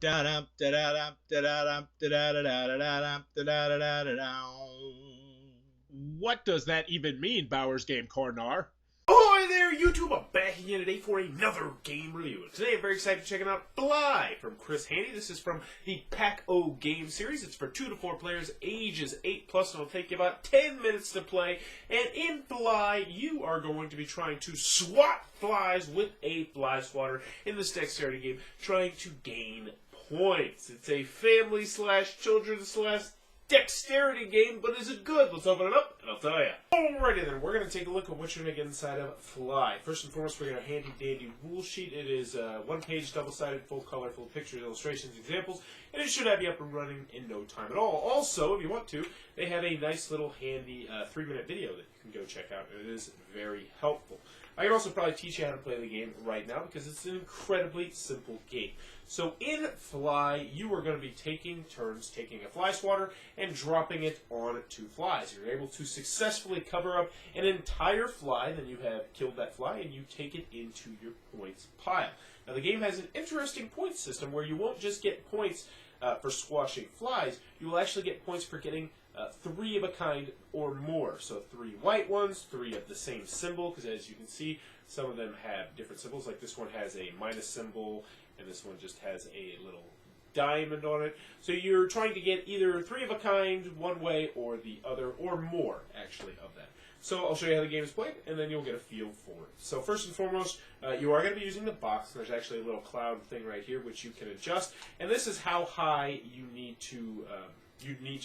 Da-dum, da-da-dum, da-da-dum, da-da-da-da-da-dum, da-da-da-da-da-dum. What does that even mean, Bowers Game Corner? Ahoy there, YouTube! I'm back again today for another game review. Today I'm very excited to check out Fly from Chris Handy. This is from the Pack-O game series. It's for 2 to 4 players, ages 8 plus, and it'll take you about 10 minutes to play. And in Fly, you are going to be trying to swat flies with a fly swatter in this dexterity game, trying to gain points. It's a family slash children slash dexterity game, but is it good? Let's open it up, and I'll tell you. Alrighty then, we're going to take a look at what you're going to get inside of Fly. First and foremost, we got a handy dandy rule sheet. It is one page, double-sided, full color, full pictures, illustrations, examples, and it should have you up and running in no time at all. Also, if you want to, they have a nice little handy 3-minute video that you can go check out, and it is very helpful. I can also probably teach you how to play the game right now because it's an incredibly simple game. So in Fly, you are going to be taking turns taking a fly swatter and dropping it on 2 flies. You're able to successfully cover up an entire fly, then you have killed that fly, and you take it into your points pile. Now the game has an interesting point system where you won't just get points for squashing flies, you will actually get points for getting 3 of a kind or more. So 3 white ones, 3 of the same symbol, because as you can see, some of them have different symbols. Like this one has a minus symbol, and this one just has a little diamond on it. So you're trying to get either 3 of a kind, one way, or the other, or more, actually, of that. So I'll show you how the game is played, and then you'll get a feel for it. So first and foremost, you are going to be using the box. There's actually a little cloud thing right here, which you can adjust. And this is how high you need to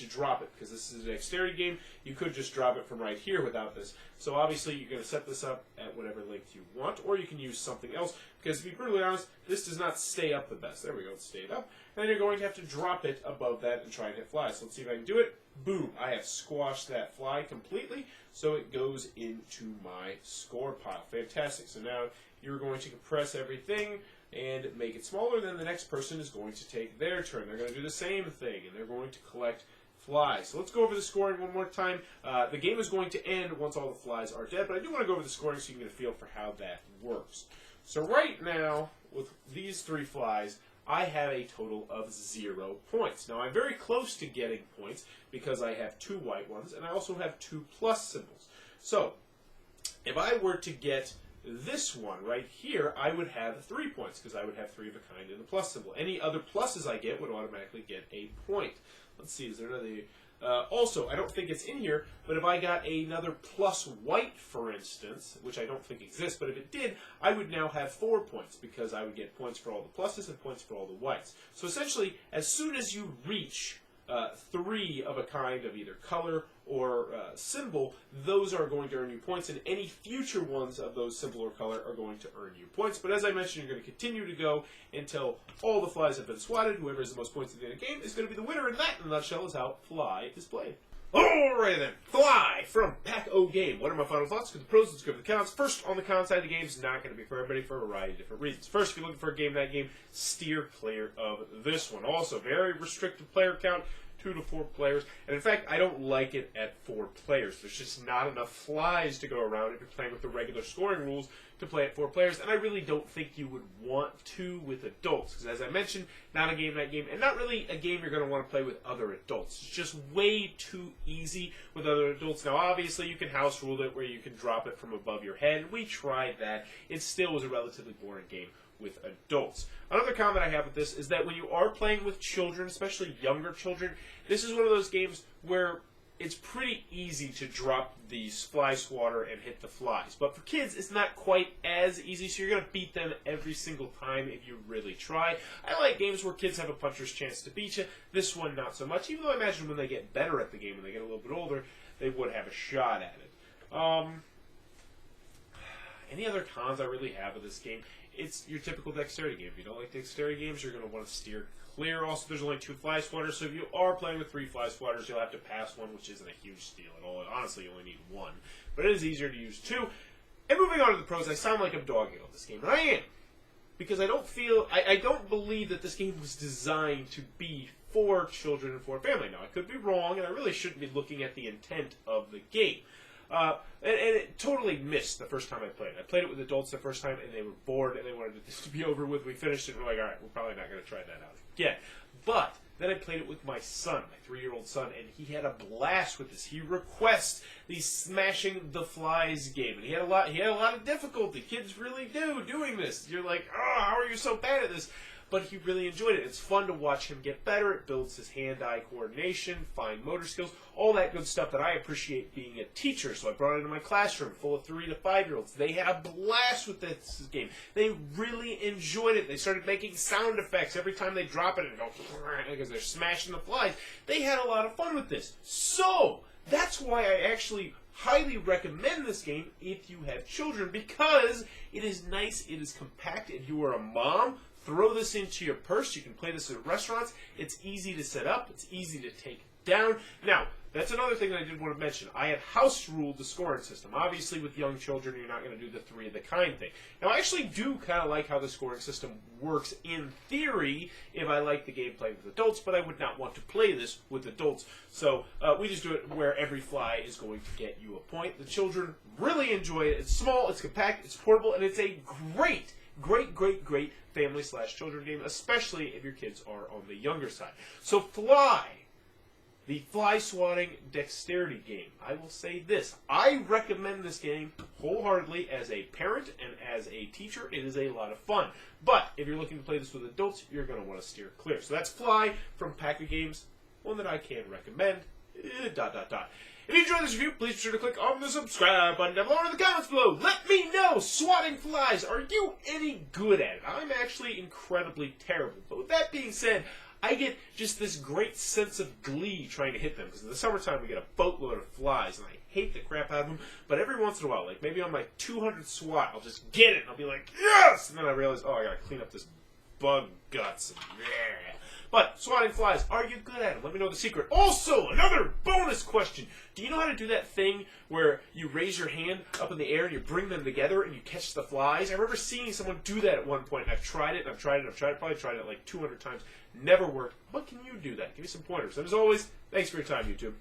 drop it, because this is a dexterity game. You could just drop it from right here without this. So obviously you're going to set this up at whatever length you want, or you can use something else, because to be brutally honest, this does not stay up the best. There we go, it stayed up. And then you're going to have to drop it above that and try and hit flies. So let's see if I can do it. Boom, I have squashed that fly completely, so it goes into my score pile. Fantastic. So now you're going to compress everything and make it smaller. Then the next person is going to take their turn. They're going to do the same thing, and they're going to collect flies. So let's go over the scoring one more time. The game is going to end once all the flies are dead, but I do want to go over the scoring so you can get a feel for how that works. So right now, with these 3 flies, I have a total of 0 points. Now, I'm very close to getting points because I have 2 white ones, and I also have 2 plus symbols. So, if I were to get this one right here, I would have 3 points because I would have 3 of a kind in the plus symbol. Any other pluses I get would automatically get a point. Let's see, is there another... also, I don't think it's in here, but if I got another plus white, for instance, which I don't think exists, but if it did, I would now have 4 points because I would get points for all the pluses and points for all the whites. So essentially, as soon as you reach 3 of a kind of either color or symbol, those are going to earn you points, and any future ones of those symbol or color are going to earn you points. But as I mentioned, you're going to continue to go until all the flies have been swatted. Whoever has the most points at the end of the game is going to be the winner, and that, in a nutshell, is how Fly is played. Alright then, Fly from Pack-O Game. What are my final thoughts? Because the pros, let's go for the cons. First, on the con side, the game's not going to be for everybody for a variety of different reasons. First, if you're looking for a game that game, steer clear of this one. Also, very restricted player count, 2 to 4 players. And in fact, I don't like it at 4 players. There's just not enough flies to go around if you're playing with the regular scoring rules to play at 4 players, and I really don't think you would want to with adults, because as I mentioned, not a game that game, and not really a game you're going to want to play with other adults. It's just way too easy with other adults. Now, obviously, you can house rule it where you can drop it from above your head. We tried that. It still was a relatively boring game with adults. Another comment I have with this is that when you are playing with children, especially younger children, this is one of those games where it's pretty easy to drop the fly swatter and hit the flies. But for kids, it's not quite as easy, so you're going to beat them every single time if you really try. I like games where kids have a puncher's chance to beat you. This one, not so much, even though I imagine when they get better at the game, when they get a little bit older, they would have a shot at it. Any other cons I really have of this game? It's your typical dexterity game. If you don't like dexterity games, you're going to want to steer clear. Also, there's only 2 fly swatters, so if you are playing with 3 fly swatters, you'll have to pass one, which isn't a huge steal at all. Honestly, you only need 1, but it is easier to use 2. And moving on to the pros, I sound like I'm dogging on this game, and I am, because I don't believe that this game was designed to be for children and for family. Now, I could be wrong, and I really shouldn't be looking at the intent of the game. And it totally missed the first time I played it. I played it with adults the first time, and they were bored, and they wanted this to be over with. We finished it, and we're like, all right, we're probably not going to try that out again. But then I played it with my son, my 3-year-old son, and he had a blast with this. He requests the Smashing the Flies game, and he had a lot of difficulty. Kids really do doing this. You're like, oh, how are you so bad at this? But he really enjoyed it. It's fun to watch him get better. It builds his hand-eye coordination, fine motor skills, all that good stuff that I appreciate being a teacher. So I brought it into my classroom full of 3 to 5-year-olds. They had a blast with this game. They really enjoyed it. They started making sound effects every time they drop it and go because they're smashing the flies. They had a lot of fun with this. So that's why I actually highly recommend this game if you have children, because it is nice, it is compact. If you are a mom, throw this into your purse. You can play this at restaurants. It's easy to set up. It's easy to take down. Now, that's another thing that I did want to mention. I had house ruled the scoring system. Obviously, with young children, you're not going to do the 3 of the kind thing. Now, I actually do kind of like how the scoring system works in theory if I like the gameplay with adults, but I would not want to play this with adults. So we just do it where every fly is going to get you a point. The children really enjoy it. It's small, it's compact, it's portable, and it's a great family/children game, especially if your kids are on the younger side. So Fly, the fly swatting dexterity game. I will say this. I recommend this game wholeheartedly as a parent and as a teacher. It is a lot of fun. But if you're looking to play this with adults, you're going to want to steer clear. So that's Fly from Pack of Games, one that I can recommend. If you enjoyed this review, please be sure to click on the subscribe button down below in the comments below. Let me know, swatting flies, are you any good at it? I'm actually incredibly terrible. But with that being said, I get just this great sense of glee trying to hit them. Because in the summertime, we get a boatload of flies, and I hate the crap out of them. But every once in a while, like maybe on my 200 swat, I'll just get it, and I'll be like, yes! And then I realize, oh, I gotta clean up this bug guts. And, yeah. But swatting flies, are you good at it? Let me know the secret. Also, another bonus question. Do you know how to do that thing where you raise your hand up in the air and you bring them together and you catch the flies? I remember seeing someone do that at one point. I've tried it, probably tried it like 200 times. Never worked. But can you do that? Give me some pointers. And as always, thanks for your time, YouTube.